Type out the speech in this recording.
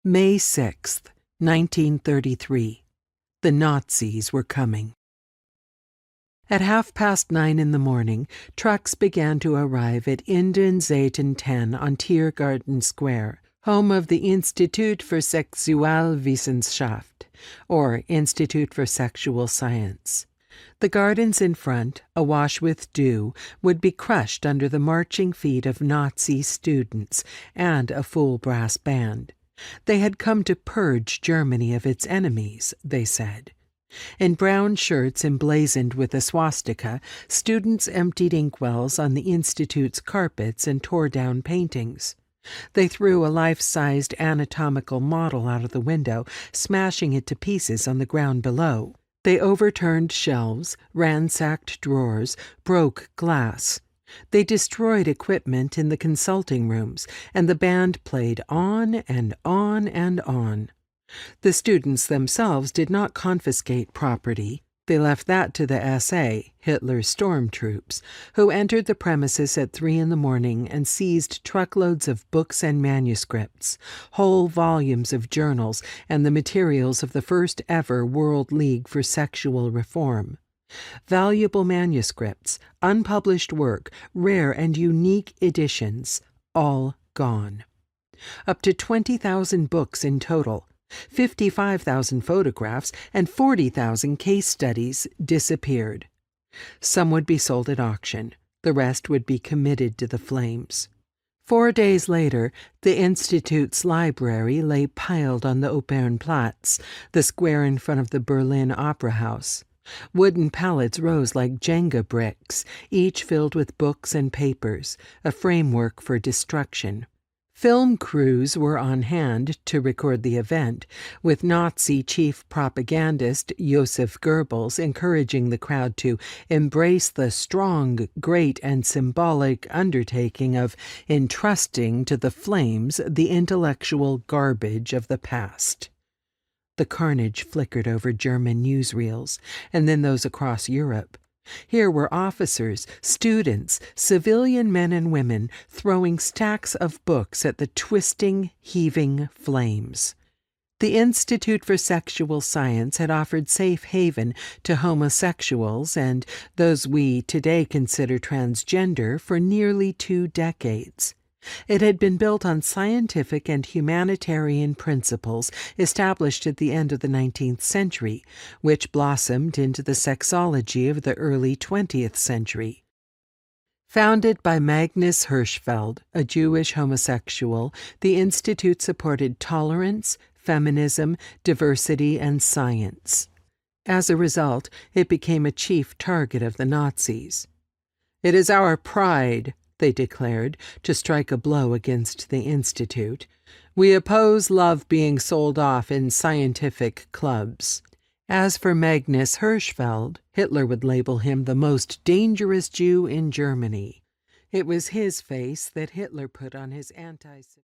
May 6th, 1933. The Nazis were coming. At 9:30 in the morning, trucks began to arrive at Indenzeiten 10 on Tiergarten Square, home of the Institut für Sexualwissenschaft, or Institute for Sexual Science. The gardens in front, awash with dew, would be crushed under the marching feet of Nazi students and a full brass band. They had come to purge Germany of its enemies, they said. In brown shirts emblazoned with a swastika, students emptied inkwells on the Institute's carpets and tore down paintings. They threw a life-sized anatomical model out of the window, smashing it to pieces on the ground below. They overturned shelves, ransacked drawers, broke glass. They destroyed equipment in the consulting rooms, and the band played on and on and on. The students themselves did not confiscate property. They left that to the SA, Hitler's stormtroops, who entered the premises at 3 in the morning and seized truckloads of books and manuscripts, whole volumes of journals, and the materials of the first ever World League for Sexual Reform. Valuable manuscripts, unpublished work, rare and unique editions, all gone. Up to 20,000 books in total, 55,000 photographs, and 40,000 case studies disappeared. Some would be sold at auction. The rest would be committed to the flames. 4 days later, the Institute's library lay piled on the Opernplatz, the square in front of the Berlin Opera House. Wooden pallets rose like Jenga bricks, each filled with books and papers, a framework for destruction. Film crews were on hand to record the event, with Nazi chief propagandist Joseph Goebbels encouraging the crowd to embrace the strong, great, and symbolic undertaking of entrusting to the flames the intellectual garbage of the past. The carnage flickered over German newsreels, and then those across Europe. Here were officers, students, civilian men and women throwing stacks of books at the twisting, heaving flames. The Institute for Sexual Science had offered safe haven to homosexuals and those we today consider transgender for nearly 2 decades. It had been built on scientific and humanitarian principles established at the end of the 19th century, which blossomed into the sexology of the early 20th century. Founded by Magnus Hirschfeld, a Jewish homosexual, the Institute supported tolerance, feminism, diversity, and science. As a result, it became a chief target of the Nazis. "It is our pride," they declared, to strike a blow against the Institute. "We oppose love being sold off in scientific clubs." As for Magnus Hirschfeld, Hitler would label him the most dangerous Jew in Germany. It was his face that Hitler put on his anti-Semitic